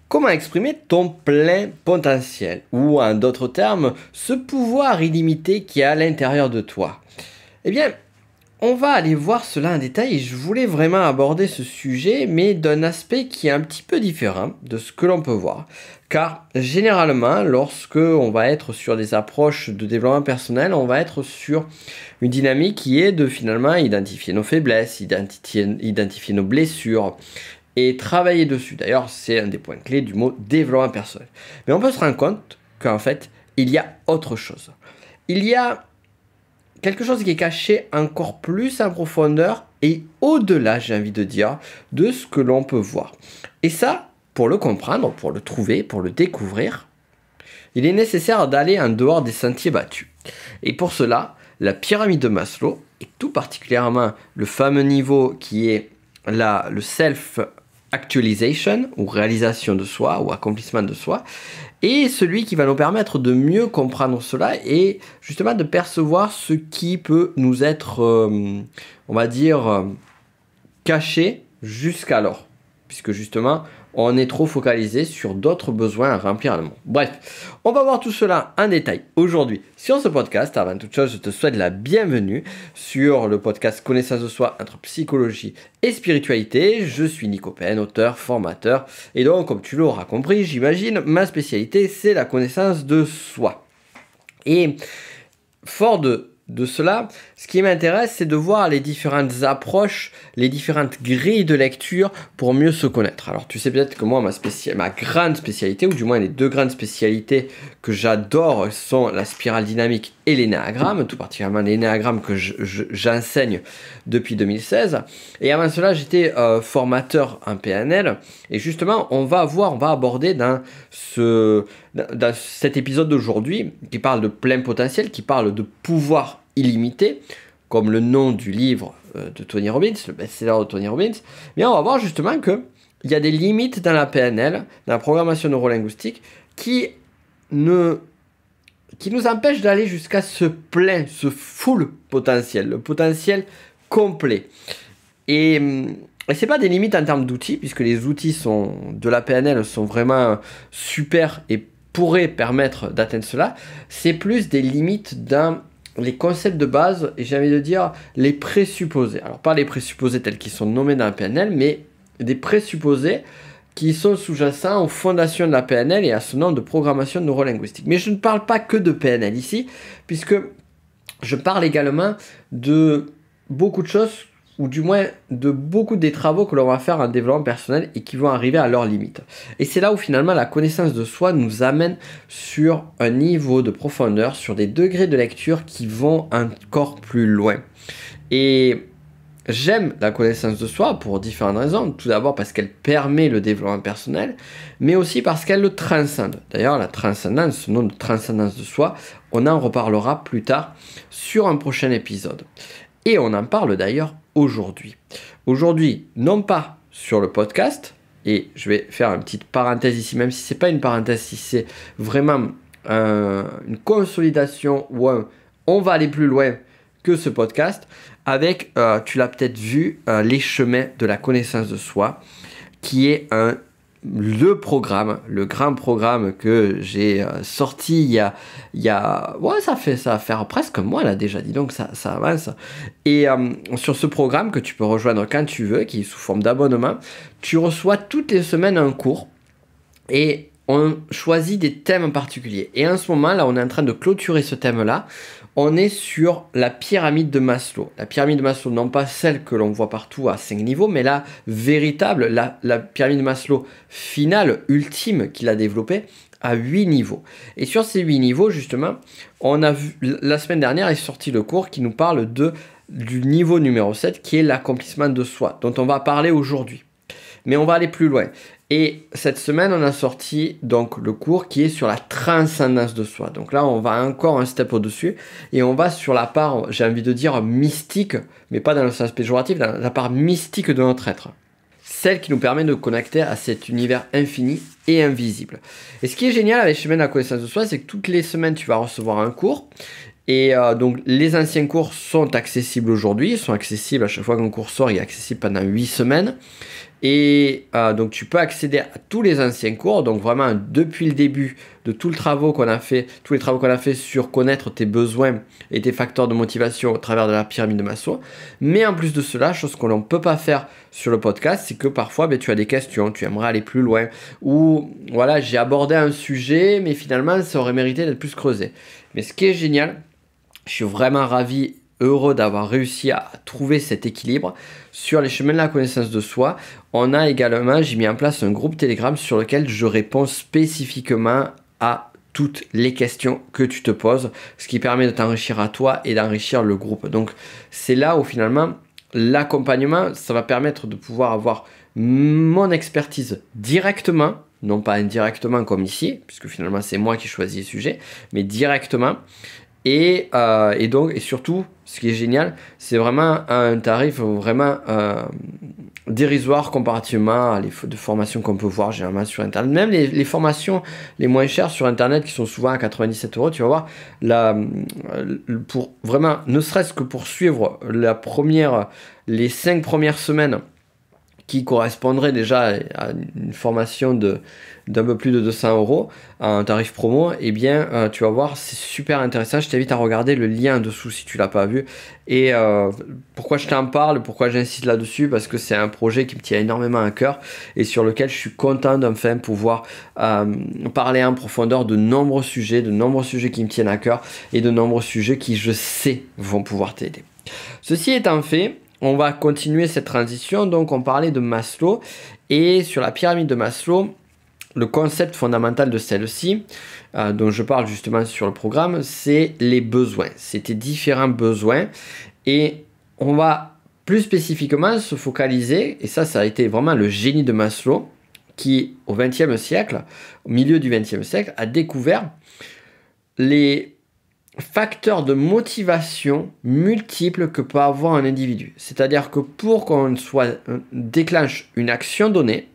Comment exprimer ton plein potentiel ou en d'autres termes, ce pouvoir illimité qui est à l'intérieur de toi? Eh bien, on va aller voir cela en détail et je voulais vraiment aborder ce sujet mais d'un aspect qui est un petit peu différent de ce que l'on peut voir. Car généralement, lorsque on va être sur des approches de développement personnel, on va être sur une dynamique qui est de finalement identifier nos faiblesses, identifier nos blessures, et travailler dessus. D'ailleurs, c'est un des points clés du mot développement personnel. Mais on peut se rendre compte qu'en fait, il y a autre chose. Il y a quelque chose qui est caché encore plus en profondeur et au-delà, j'ai envie de dire, de ce que l'on peut voir. Et ça, pour le comprendre, pour le trouver, pour le découvrir, il est nécessaire d'aller en dehors des sentiers battus. Et pour cela, la pyramide de Maslow, et tout particulièrement le fameux niveau qui est le self-actualization, ou réalisation de soi, ou accomplissement de soi, et celui qui va nous permettre de mieux comprendre cela et justement de percevoir ce qui peut nous être, on va dire, caché jusqu'alors, puisque justement, on est trop focalisé sur d'autres besoins à remplir le monde. Bref, on va voir tout cela en détail aujourd'hui sur ce podcast. Avant toute chose, je te souhaite la bienvenue sur le podcast Connaissance de soi entre psychologie et spiritualité. Je suis Nico Pen, auteur, formateur. Et donc, comme tu l'auras compris, j'imagine, ma spécialité, c'est la connaissance de soi. Et fort de cela, ce qui m'intéresse, c'est de voir les différentes approches, les différentes grilles de lecture pour mieux se connaître. Alors, tu sais peut-être que moi, ma grande spécialité, ou du moins les deux grandes spécialités que j'adore, sont la spirale dynamique et l'énéagramme, tout particulièrement l'énéagramme que j'enseigne depuis 2016. Et avant cela, j'étais formateur en PNL. Et justement, on va aborder dans cet épisode d'aujourd'hui, qui parle de plein potentiel, qui parle de pouvoir illimité, comme le nom du livre de Tony Robbins, le best-seller de Tony Robbins, mais on va voir justement qu'il y a des limites dans la PNL, dans la programmation neurolinguistique, qui nous empêchent d'aller jusqu'à ce plein, ce full potentiel, le potentiel complet. Et ce n'est pas des limites en termes d'outils, puisque les outils de la PNL sont vraiment super et pourraient permettre d'atteindre cela. C'est plus des limites dans les concepts de base, et j'ai envie de dire les présupposés. Alors pas les présupposés tels qu'ils sont nommés dans la PNL, mais des présupposés qui sont sous-jacents aux fondations de la PNL et à ce nom de programmation neurolinguistique. Mais je ne parle pas que de PNL ici, puisque je parle également de beaucoup de choses, ou du moins de beaucoup des travaux que l'on va faire en développement personnel et qui vont arriver à leurs limites. Et c'est là où finalement la connaissance de soi nous amène sur un niveau de profondeur, sur des degrés de lecture qui vont encore plus loin. Et j'aime la connaissance de soi pour différentes raisons. Tout d'abord parce qu'elle permet le développement personnel, mais aussi parce qu'elle le transcende. D'ailleurs, la transcendance, ce nom de transcendance de soi, on en reparlera plus tard sur un prochain épisode. Et on en parle d'ailleurs aujourd'hui. Aujourd'hui, non pas sur le podcast, et je vais faire une petite parenthèse ici, même si ce n'est pas une parenthèse, si c'est vraiment une consolidation ou on va aller plus loin que ce podcast, avec, tu l'as peut-être vu, les chemins de la connaissance de soi, qui est le grand programme que j'ai sorti il y a ouais, ça va faire presque un mois là déjà, dis donc ça avance. Et sur ce programme que tu peux rejoindre quand tu veux, qui est sous forme d'abonnement, tu reçois toutes les semaines un cours et on choisit des thèmes en particulier. Et en ce moment là, on est en train de clôturer ce thème là. On est sur la pyramide de Maslow. La pyramide de Maslow, non pas celle que l'on voit partout à 5 niveaux, mais la véritable, la pyramide de Maslow finale, ultime qu'il a développée à 8 niveaux. Et sur ces 8 niveaux, justement, on a vu, la semaine dernière est sorti le cours qui nous parle du niveau numéro 7, qui est l'accomplissement de soi, dont on va parler aujourd'hui. Mais on va aller plus loin. Et cette semaine, on a sorti donc le cours qui est sur la transcendance de soi. Donc là, on va encore un step au-dessus et on va sur la part, j'ai envie de dire, mystique, mais pas dans le sens péjoratif, dans la part mystique de notre être. Celle qui nous permet de connecter à cet univers infini et invisible. Et ce qui est génial avec les chemins de la connaissance de soi, c'est que toutes les semaines, tu vas recevoir un cours. Et donc, les anciens cours sont accessibles aujourd'hui. Ils sont accessibles à chaque fois qu'un cours sort, il est accessible pendant 8 semaines. Et donc tu peux accéder à tous les anciens cours, donc vraiment depuis le début de tous les travaux qu'on a fait sur connaître tes besoins et tes facteurs de motivation au travers de la pyramide de Maslow. Mais en plus de cela, chose que l'on ne peut pas faire sur le podcast, c'est que parfois tu as des questions, tu aimerais aller plus loin, ou voilà, j'ai abordé un sujet, mais finalement ça aurait mérité d'être plus creusé. Mais ce qui est génial, je suis vraiment ravi, heureux d'avoir réussi à trouver cet équilibre sur les chemins de la connaissance de soi. On a également, j'ai mis en place un groupe Telegram sur lequel je réponds spécifiquement à toutes les questions que tu te poses, ce qui permet de t'enrichir à toi et d'enrichir le groupe. Donc c'est là où finalement l'accompagnement, ça va permettre de pouvoir avoir mon expertise directement, non pas indirectement comme ici, puisque finalement c'est moi qui choisis le sujet, mais directement. Et surtout, ce qui est génial, c'est vraiment un tarif vraiment dérisoire comparativement à les de formations qu'on peut voir généralement sur Internet. Même les formations les moins chères sur Internet, qui sont souvent à 97 €, tu vas voir, pour vraiment, ne serait-ce que pour suivre les 5 premières semaines, qui correspondrait déjà à une formation d'un peu plus de 200 € à un tarif promo, eh bien tu vas voir, c'est super intéressant. Je t'invite à regarder le lien en dessous si tu l'as pas vu. Et pourquoi je t'en parle, pourquoi j'insiste là-dessus, parce que c'est un projet qui me tient énormément à cœur et sur lequel je suis content d'enfin pouvoir parler en profondeur de nombreux sujets qui me tiennent à cœur et de nombreux sujets qui, je sais, vont pouvoir t'aider. Ceci étant fait, on va continuer cette transition. Donc on parlait de Maslow, et sur la pyramide de Maslow, le concept fondamental de celle-ci, dont je parle justement sur le programme, c'est les besoins. C'est tes différents besoins, et on va plus spécifiquement se focaliser, et ça a été vraiment le génie de Maslow, qui au XXe siècle, au milieu du XXe siècle, a découvert les facteurs de motivation multiples que peut avoir un individu. C'est-à-dire que pour qu'on déclenche une action donnée,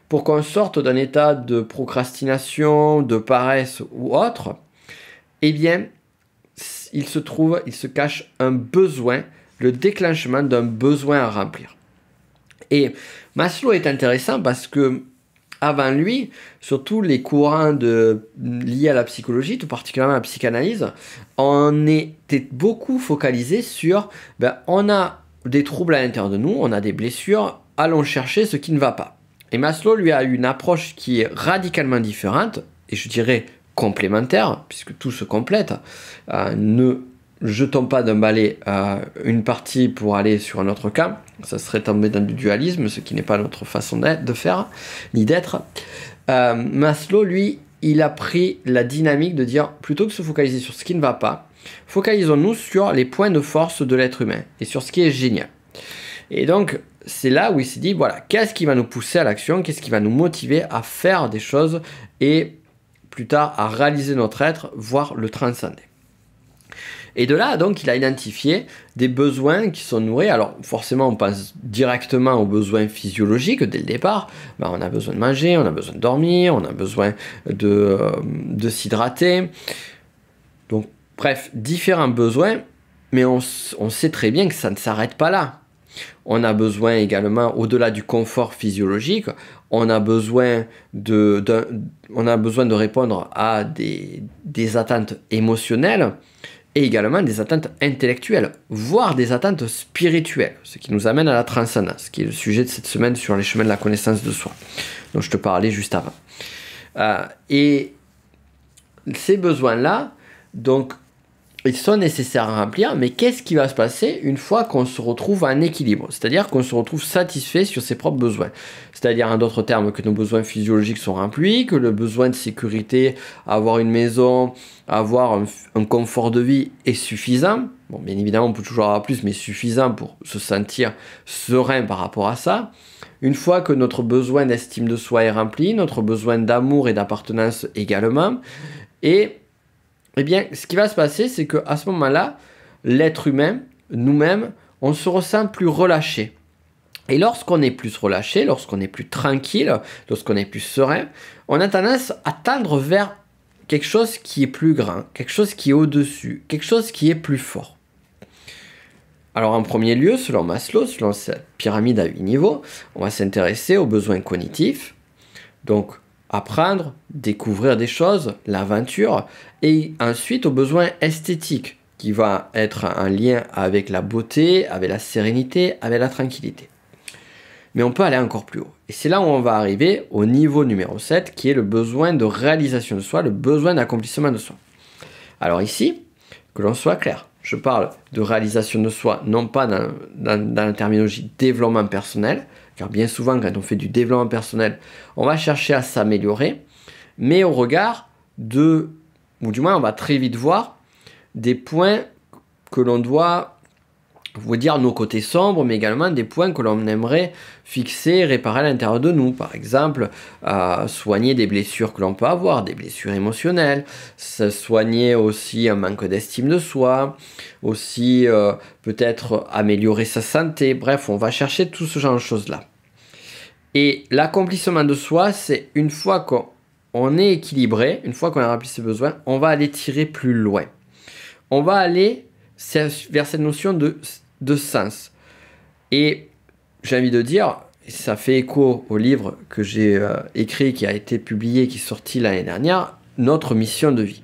pour qu'on sorte d'un état de procrastination, de paresse ou autre, eh bien, il se cache un besoin, le déclenchement d'un besoin à remplir. Et Maslow est intéressant parce que avant lui, surtout les courants liés à la psychologie, tout particulièrement à la psychanalyse, on était beaucoup focalisé sur on a des troubles à l'intérieur de nous, on a des blessures, allons chercher ce qui ne va pas. Et Maslow, lui, a une approche qui est radicalement différente, et je dirais complémentaire, puisque tout se complète. Ne jetons pas d'un balai une partie pour aller sur un autre cas, ça serait tomber dans du dualisme, ce qui n'est pas notre façon de faire, ni d'être. Maslow, lui, il a pris la dynamique de dire, plutôt que de se focaliser sur ce qui ne va pas, focalisons-nous sur les points de force de l'être humain, et sur ce qui est génial. Et donc, c'est là où il s'est dit, voilà, qu'est-ce qui va nous pousser à l'action, qu'est-ce qui va nous motiver à faire des choses, et plus tard à réaliser notre être, voire le transcender. Et de là, donc, il a identifié des besoins qui sont nourris. Alors, forcément, on pense directement aux besoins physiologiques dès le départ. On a besoin de manger, on a besoin de dormir, on a besoin de s'hydrater. Donc, bref, différents besoins, mais on sait très bien que ça ne s'arrête pas là. On a besoin également, au-delà du confort physiologique, on a besoin de répondre à des attentes émotionnelles, et également des attentes intellectuelles, voire des attentes spirituelles, ce qui nous amène à la transcendance, qui est le sujet de cette semaine sur les chemins de la connaissance de soi, dont je te parlais juste avant. Et ces besoins-là, donc, ils sont nécessaires à remplir, mais qu'est-ce qui va se passer une fois qu'on se retrouve en équilibre? C'est-à-dire qu'on se retrouve satisfait sur ses propres besoins. C'est-à-dire, en d'autres termes, que nos besoins physiologiques sont remplis, que le besoin de sécurité, avoir une maison, avoir un confort de vie est suffisant. Bon, bien évidemment, on peut toujours avoir plus, mais suffisant pour se sentir serein par rapport à ça. Une fois que notre besoin d'estime de soi est rempli, notre besoin d'amour et d'appartenance également, et eh bien, ce qui va se passer, c'est qu'à ce moment-là, l'être humain, nous-mêmes, on se ressent plus relâché. Et lorsqu'on est plus relâché, lorsqu'on est plus tranquille, lorsqu'on est plus serein, on a tendance à tendre vers quelque chose qui est plus grand, quelque chose qui est au-dessus, quelque chose qui est plus fort. Alors en premier lieu, selon Maslow, selon cette pyramide à 8 niveaux, on va s'intéresser aux besoins cognitifs, donc apprendre, découvrir des choses, l'aventure, et ensuite aux besoins esthétiques, qui va être en lien avec la beauté, avec la sérénité, avec la tranquillité. Mais on peut aller encore plus haut. Et c'est là où on va arriver au niveau numéro 7, qui est le besoin de réalisation de soi, le besoin d'accomplissement de soi. Alors ici, que l'on soit clair, je parle de réalisation de soi, non pas dans la terminologie développement personnel, car bien souvent, quand on fait du développement personnel, on va chercher à s'améliorer, mais au regard de, ou du moins, on va très vite voir des points que l'on doit, vous dire nos côtés sombres, mais également des points que l'on aimerait fixer, réparer à l'intérieur de nous. Par exemple, soigner des blessures que l'on peut avoir, des blessures émotionnelles, soigner aussi un manque d'estime de soi, aussi peut-être améliorer sa santé. Bref, on va chercher tout ce genre de choses-là. Et l'accomplissement de soi, c'est une fois qu'on est équilibré, une fois qu'on a rempli ses besoins, on va aller tirer plus loin. On va aller vers cette notion de sens. Et j'ai envie de dire, ça fait écho au livre que j'ai écrit, qui a été publié, qui est sorti l'année dernière, Notre mission de vie.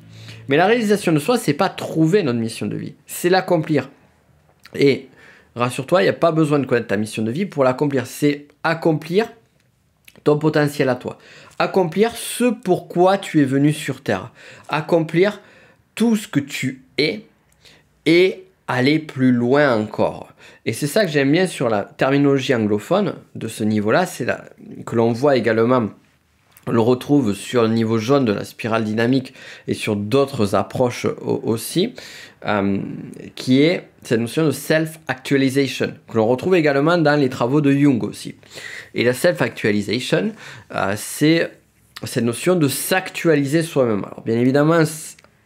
Mais la réalisation de soi, c'est pas trouver notre mission de vie, c'est l'accomplir. Et rassure-toi, il n'y a pas besoin de connaître ta mission de vie pour l'accomplir. C'est accomplir ton potentiel à toi. Accomplir ce pourquoi tu es venu sur Terre. Accomplir tout ce que tu es et aller plus loin encore. Et c'est ça que j'aime bien sur la terminologie anglophone de ce niveau-là, c'est que l'on voit également, on le retrouve sur le niveau jaune de la spirale dynamique et sur d'autres approches aussi, qui est cette notion de self-actualization, que l'on retrouve également dans les travaux de Jung aussi. Et la self-actualization, c'est cette notion de s'actualiser soi-même. Alors bien évidemment,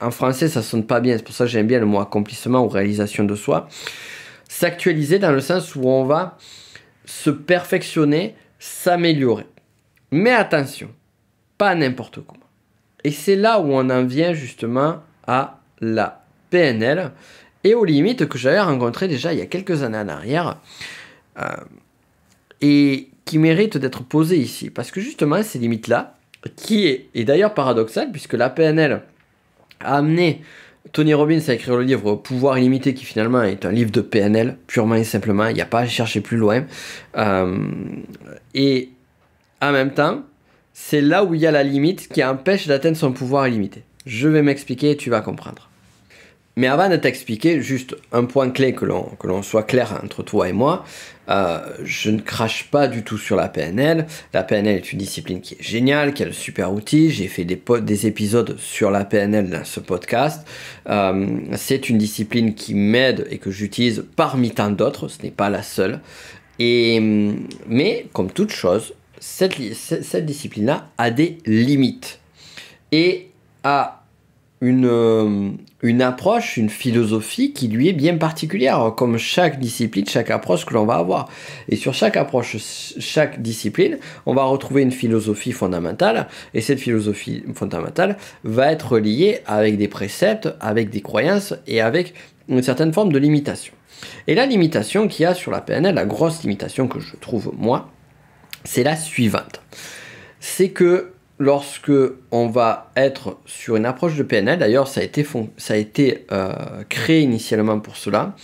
en français, ça sonne pas bien, c'est pour ça que j'aime bien le mot accomplissement ou réalisation de soi. S'actualiser dans le sens où on va se perfectionner, s'améliorer. Mais attention, pas n'importe comment. Et c'est là où on en vient justement à la PNL et aux limites que j'avais rencontrées déjà il y a quelques années en arrière et qui méritent d'être posées ici. Parce que justement, ces limites-là, qui est d'ailleurs paradoxal, puisque la PNL a amené Tony Robbins à écrire le livre Pouvoir illimité, qui finalement est un livre de PNL, purement et simplement, il n'y a pas à chercher plus loin. Et en même temps, c'est là où il y a la limite qui empêche d'atteindre son pouvoir illimité. Je vais m'expliquer et tu vas comprendre. Mais avant de t'expliquer, juste un point clé, que l'on soit clair entre toi et moi, je ne crache pas du tout sur la PNL. La PNL est une discipline qui est géniale, qui est un super outil. J'ai fait des épisodes sur la PNL dans ce podcast. C'est une discipline qui m'aide et que j'utilise parmi tant d'autres. Ce n'est pas la seule. Mais comme toute chose, cette discipline-là a des limites et a une approche, une philosophie qui lui est bien particulière, comme chaque discipline, chaque approche que l'on va avoir. Et sur chaque approche, chaque discipline, on va retrouver une philosophie fondamentale, et cette philosophie fondamentale va être liée avec des préceptes, avec des croyances et avec une certaine forme de limitation. Et la limitation qu'il y a sur la PNL, la grosse limitation que je trouve moi, c'est la suivante. C'est que lorsque on va être sur une approche de PNL, d'ailleurs ça a été créé initialement pour cela,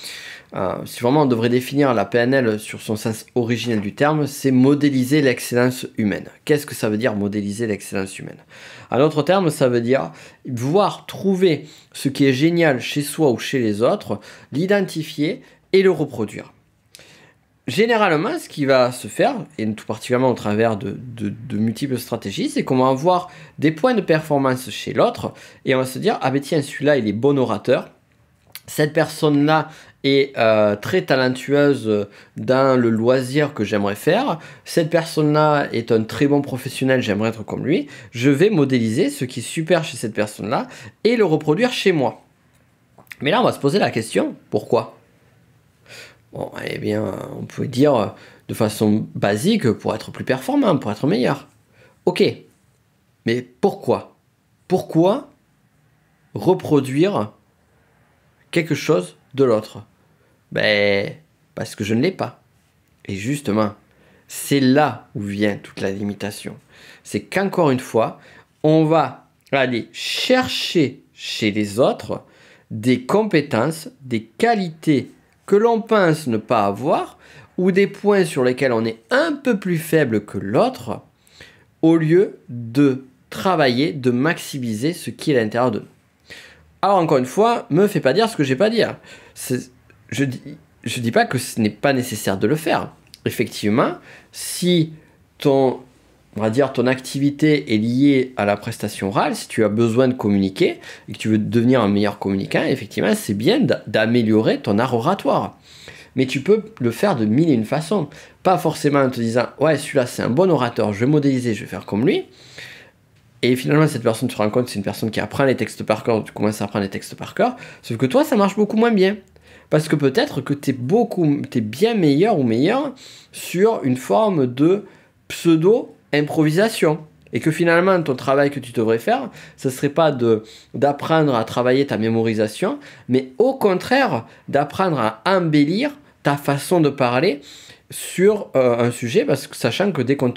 si vraiment on devrait définir la PNL sur son sens originel du terme, c'est modéliser l'excellence humaine. Qu'est-ce que ça veut dire modéliser l'excellence humaine? En d'autres termes, ça veut dire voir trouver ce qui est génial chez soi ou chez les autres, l'identifier et le reproduire. Généralement, ce qui va se faire, et tout particulièrement au travers de multiples stratégies, c'est qu'on va avoir des points de performance chez l'autre, et on va se dire, ah ben tiens, celui-là, il est bon orateur, cette personne-là est très talentueuse dans le loisir que j'aimerais faire, cette personne-là est un très bon professionnel, j'aimerais être comme lui, je vais modéliser ce qui est super chez cette personne-là, et le reproduire chez moi. Mais là, on va se poser la question, pourquoi ? Bon, eh bien, on peut dire de façon basique pour être plus performant, pour être meilleur. Ok, mais pourquoi? Pourquoi reproduire quelque chose de l'autre? Ben, parce que je ne l'ai pas. Et justement, c'est là où vient toute la limitation. C'est qu'encore une fois, on va aller chercher chez les autres des compétences, des qualités que l'on pense ne pas avoir, ou des points sur lesquels on est un peu plus faible que l'autre, au lieu de travailler, de maximiser ce qui est à l'intérieur de nous. Alors encore une fois, me fais pas dire ce que j'ai pas à dire. Je dis pas que ce n'est pas nécessaire de le faire. Effectivement, si ton activité est liée à la prestation orale, si tu as besoin de communiquer et que tu veux devenir un meilleur communicant, effectivement, c'est bien d'améliorer ton art oratoire. Mais tu peux le faire de mille et une façons. Pas forcément en te disant « Ouais, celui-là, c'est un bon orateur, je vais modéliser, je vais faire comme lui. » Et finalement, cette personne, tu te rends compte, c'est une personne qui apprend les textes par cœur, tu commences à apprendre les textes par cœur, sauf que toi, ça marche beaucoup moins bien. Parce que peut-être que t'es bien meilleur ou meilleur sur une forme de pseudo-improvisation. Et que finalement, ton travail que tu devrais faire, ce ne serait pas d'apprendre à travailler ta mémorisation, mais au contraire, d'apprendre à embellir ta façon de parler sur un sujet, parce que sachant que dès qu'on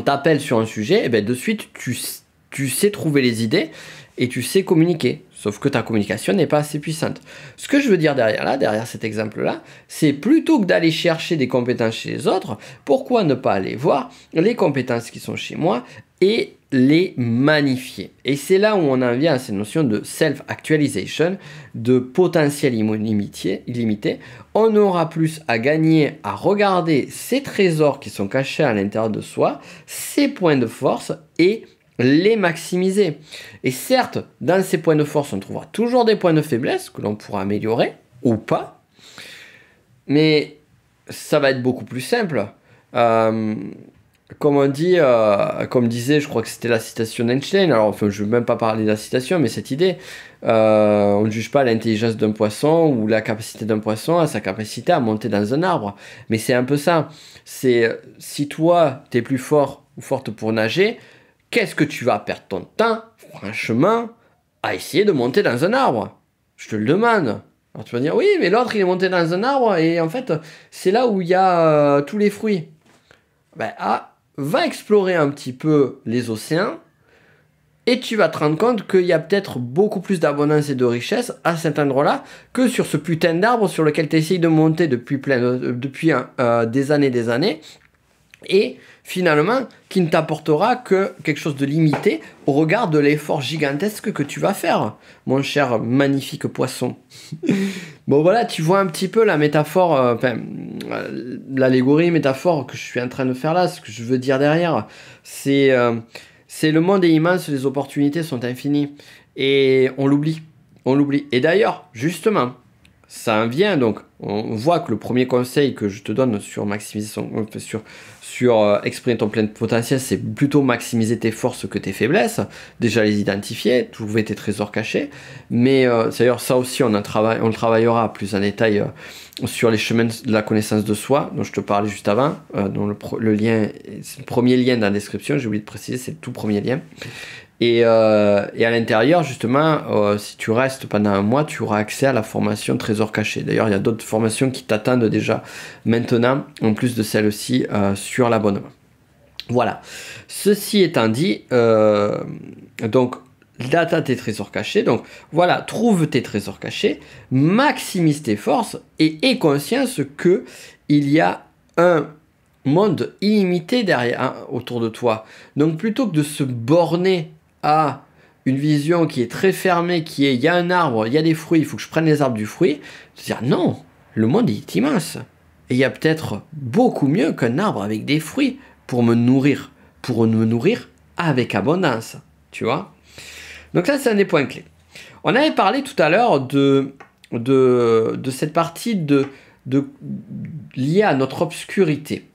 t'appelle sur un sujet, et bien de suite, tu sais trouver les idées et tu sais communiquer. Sauf que ta communication n'est pas assez puissante. Ce que je veux dire derrière cet exemple-là, c'est plutôt que d'aller chercher des compétences chez les autres, pourquoi ne pas aller voir les compétences qui sont chez moi et les magnifier. Et c'est là où on en vient à cette notion de self-actualization, de potentiel illimité. On aura plus à gagner à regarder ces trésors qui sont cachés à l'intérieur de soi, ces points de force et les maximiser. Et certes, dans ces points de force, on trouvera toujours des points de faiblesse que l'on pourra améliorer ou pas, mais ça va être beaucoup plus simple. Comme on dit, comme disait, je crois que c'était la citation d'Einstein, alors enfin, je ne veux même pas parler de la citation, mais cette idée, on ne juge pas l'intelligence d'un poisson ou la capacité d'un poisson à sa capacité à monter dans un arbre. Mais c'est un peu ça. C'est si toi, tu es plus fort ou forte pour nager, qu'est-ce que tu vas perdre ton temps, franchement, à essayer de monter dans un arbre? Je te le demande. Alors tu vas dire, oui, mais l'autre, il est monté dans un arbre et en fait, c'est là où il y a tous les fruits. Ben, va explorer un petit peu les océans et tu vas te rendre compte qu'il y a peut-être beaucoup plus d'abondance et de richesse à cet endroit-là que sur ce putain d'arbre sur lequel tu essayes de monter depuis des années. Et finalement, qui ne t'apportera que quelque chose de limité au regard de l'effort gigantesque que tu vas faire, mon cher magnifique poisson. Bon voilà, tu vois un petit peu la métaphore, l'allégorie, métaphore que je suis en train de faire là, ce que je veux dire derrière, c'est le monde est immense, les opportunités sont infinies, et on l'oublie. Et d'ailleurs, justement, ça en vient, donc on voit que le premier conseil que je te donne sur maximiser sur exprimer ton plein potentiel, c'est plutôt maximiser tes forces que tes faiblesses, déjà les identifier, trouver tes trésors cachés, mais d'ailleurs ça aussi on le travaillera plus en détail sur les chemins de la connaissance de soi, dont je te parlais juste avant, dont le lien, c'est le premier lien dans la description, j'ai oublié de préciser, c'est le tout premier lien. Et à l'intérieur, justement, si tu restes pendant un mois, tu auras accès à la formation Trésor caché. D'ailleurs, il y a d'autres formations qui t'attendent déjà maintenant, en plus de celle-ci sur l'abonnement. Voilà. Ceci étant dit, donc, là, tu as tes trésors cachés. Donc, voilà, trouve tes trésors cachés, maximise tes forces et aie conscience qu'il y a un monde illimité autour de toi. Donc, plutôt que de se borner à une vision qui est très fermée, qui est il y a un arbre, il y a des fruits, il faut que je prenne les arbres du fruit, c'est-à-dire non, le monde est immense. Et il y a peut-être beaucoup mieux qu'un arbre avec des fruits pour me nourrir avec abondance, tu vois. Donc ça, c'est un des points clés. On avait parlé tout à l'heure de cette partie liée à notre obscurité,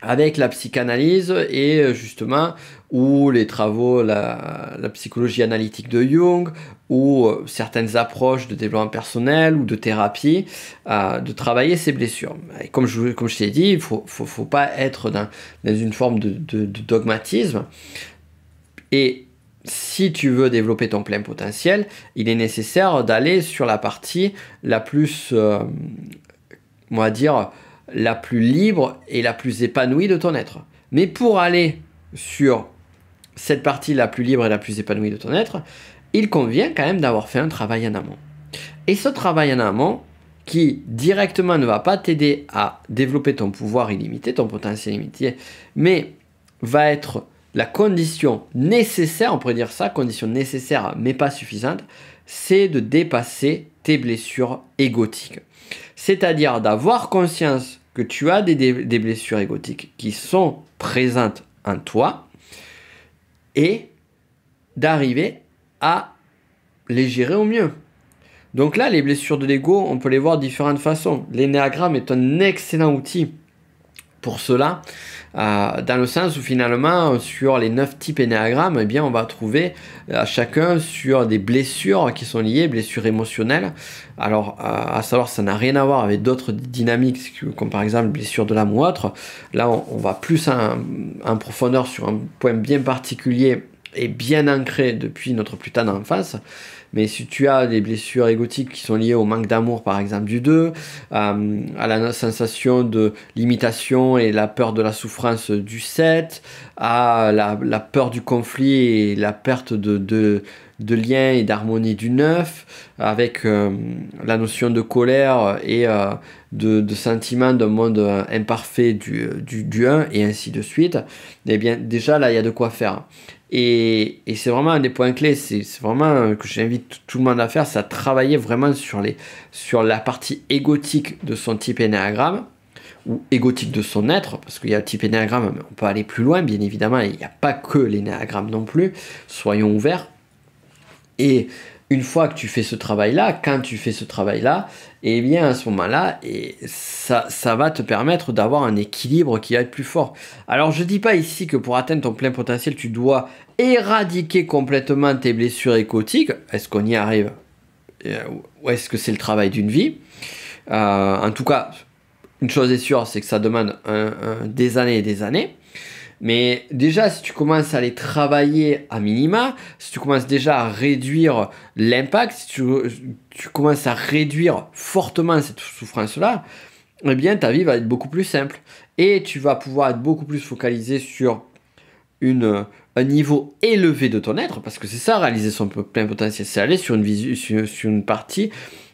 avec la psychanalyse et justement ou les travaux, la psychologie analytique de Jung ou certaines approches de développement personnel ou de thérapie, de travailler ces blessures. Et comme je t'ai dit, il faut pas être dans une forme de dogmatisme. Et si tu veux développer ton plein potentiel, il est nécessaire d'aller sur la partie la plus, on va dire, la plus libre et la plus épanouie de ton être. Mais pour aller sur cette partie la plus libre et la plus épanouie de ton être, il convient quand même d'avoir fait un travail en amont. Et ce travail en amont, qui directement ne va pas t'aider à développer ton pouvoir illimité, ton potentiel illimité, mais va être la condition nécessaire, on pourrait dire ça, condition nécessaire mais pas suffisante, c'est de dépasser tes blessures égotiques. C'est-à-dire d'avoir conscience que tu as des blessures égotiques qui sont présentes en toi et d'arriver à les gérer au mieux. Donc là, les blessures de l'ego, on peut les voir de différentes façons. L'énéagramme est un excellent outil pour cela, dans le sens où finalement, sur les 9 types énéagrammes, eh bien, on va trouver chacun sur des blessures qui sont liées, blessures émotionnelles. Alors, à savoir, ça n'a rien à voir avec d'autres dynamiques, comme par exemple blessures de l'âme ou autre. Là, on va plus en profondeur sur un point bien particulier et bien ancré depuis notre plus tendre enfance. Mais si tu as des blessures égotiques qui sont liées au manque d'amour, par exemple, du 2, à la sensation de limitation et la peur de la souffrance du 7, à la peur du conflit et la perte de lien et d'harmonie du 9, avec la notion de colère et de sentiment d'un monde imparfait du 1, et ainsi de suite, eh bien, déjà, là, il y a de quoi faire. Et c'est vraiment un des points clés, c'est vraiment que j'invite tout le monde à faire, c'est à travailler vraiment sur la partie égotique de son type énéagramme, ou égotique de son être, parce qu'il y a le type énéagramme, mais on peut aller plus loin, bien évidemment, il n'y a pas que l'énéagramme non plus, soyons ouverts. Et une fois que tu fais ce travail-là, quand tu fais ce travail-là, et bien à ce moment-là, et ça va te permettre d'avoir un équilibre qui va être plus fort. Alors je dis pas ici que pour atteindre ton plein potentiel, tu dois éradiquer complètement tes blessures égotiques. Est-ce qu'on y arrive? Ou est-ce que c'est le travail d'une vie? En tout cas, une chose est sûre, c'est que ça demande des années et des années. Mais déjà, si tu commences à les travailler à minima, si tu commences déjà à réduire l'impact, si tu commences à réduire fortement cette souffrance-là, eh bien, ta vie va être beaucoup plus simple. Et tu vas pouvoir être beaucoup plus focalisé sur un niveau élevé de ton être, parce que c'est ça, réaliser son plein potentiel, c'est aller sur une partie,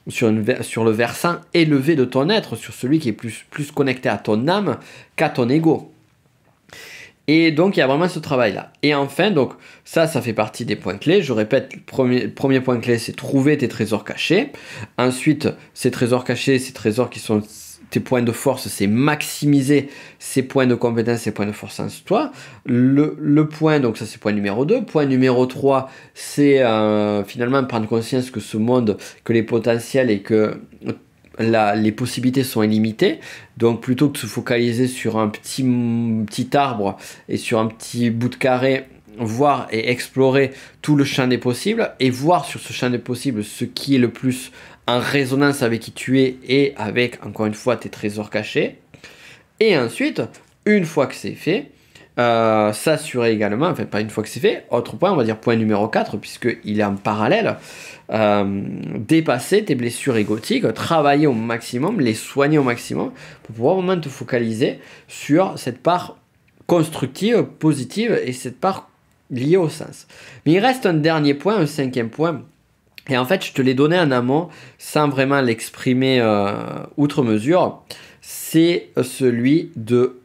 sur le versant élevé de ton être, sur celui qui est plus connecté à ton âme qu'à ton ego. Et donc, il y a vraiment ce travail-là. Et enfin, donc, ça fait partie des points clés. Je répète, le premier point clé, c'est trouver tes trésors cachés. Ensuite, ces trésors cachés, ces trésors qui sont tes points de force, c'est maximiser ces points de compétence, ces points de force en toi. Le point, donc ça c'est point numéro 2. Point numéro 3, c'est finalement prendre conscience que ce monde, que les potentiels et que les possibilités sont illimitées, donc plutôt que de se focaliser sur un petit arbre et sur un petit bout de carré, voir et explorer tout le champ des possibles et voir sur ce champ des possibles ce qui est le plus en résonance avec qui tu es et avec, encore une fois, tes trésors cachés. Et ensuite, une fois que c'est fait, s'assurer également, enfin pas une fois que c'est fait, autre point, on va dire point numéro 4, puisqu'il est en parallèle, dépasser tes blessures égotiques, travailler au maximum, les soigner au maximum, pour pouvoir vraiment te focaliser sur cette part constructive, positive, et cette part liée au sens. Mais il reste un dernier point, un 5e point, et en fait je te l'ai donné en amont, sans vraiment l'exprimer outre mesure, c'est celui de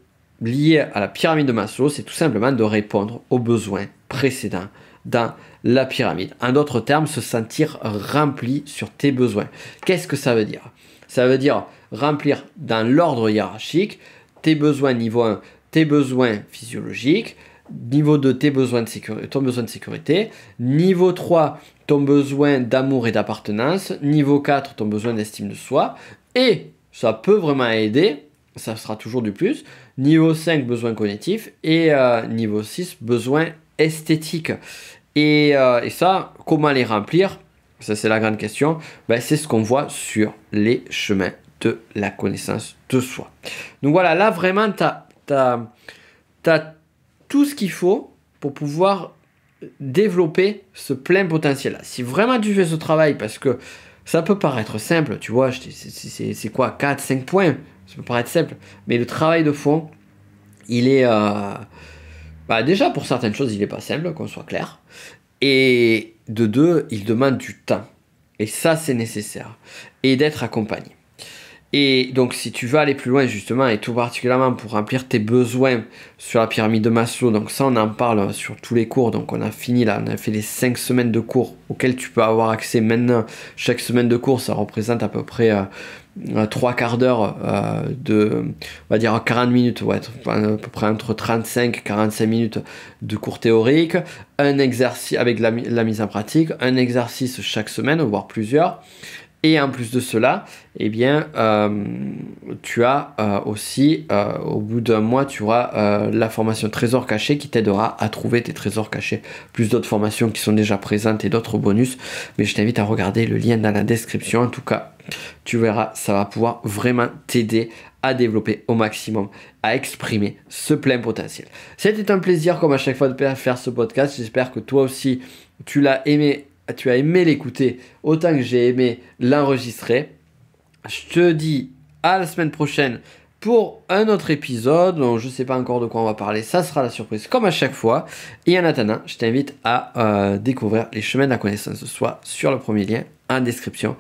lié à la pyramide de Maslow, c'est tout simplement de répondre aux besoins précédents dans la pyramide. En d'autres termes, se sentir rempli sur tes besoins. Qu'est-ce que ça veut dire? Ça veut dire remplir dans l'ordre hiérarchique tes besoins niveau 1, tes besoins physiologiques, niveau 2, tes besoins de sécurité, ton besoin de sécurité, niveau 3, ton besoin d'amour et d'appartenance, niveau 4, ton besoin d'estime de soi, et ça peut vraiment aider, ça sera toujours du plus, niveau 5, besoin cognitif, et niveau 6, besoin esthétique. Et ça, comment les remplir? Ça, c'est la grande question. Ben, c'est ce qu'on voit sur les chemins de la connaissance de soi. Donc voilà, là, vraiment, tu as tout ce qu'il faut pour pouvoir développer ce plein potentiel-là. Si vraiment tu fais ce travail, parce que ça peut paraître simple, tu vois, c'est quoi, 4, 5 points, ça peut paraître simple, mais le travail de fond, il est... déjà, pour certaines choses, il n'est pas simple, qu'on soit clair. Et de deux, il demande du temps. Et ça, c'est nécessaire. Et d'être accompagné. Et donc, si tu veux aller plus loin, justement, et tout particulièrement pour remplir tes besoins sur la pyramide de Maslow, donc ça, on en parle sur tous les cours. Donc, on a fini là, on a fait les 5 semaines de cours auxquels tu peux avoir accès maintenant. Chaque semaine de cours, ça représente à peu près 3 quarts d'heure de, on va dire 40 minutes, ouais, à peu près entre 35 et 45 minutes de cours théoriques, un exercice avec la mise en pratique, un exercice chaque semaine, voire plusieurs. Et en plus de cela, eh bien, tu as aussi, au bout d'un mois, tu auras la formation Trésor caché qui t'aidera à trouver tes trésors cachés. Plus d'autres formations qui sont déjà présentes et d'autres bonus. Mais je t'invite à regarder le lien dans la description. En tout cas, tu verras, ça va pouvoir vraiment t'aider à développer au maximum, à exprimer ce plein potentiel. C'était un plaisir, comme à chaque fois, de faire ce podcast. J'espère que toi aussi, tu l'as aimé. Tu as aimé l'écouter autant que j'ai aimé l'enregistrer. Je te dis à la semaine prochaine pour un autre épisode. Donc, je ne sais pas encore de quoi on va parler. Ça sera la surprise comme à chaque fois. Et en attendant, je t'invite à découvrir les chemins de la connaissance de soi sur le premier lien en description.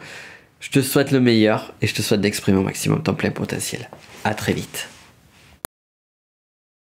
Je te souhaite le meilleur et je te souhaite d'exprimer au maximum ton plein potentiel. À très vite.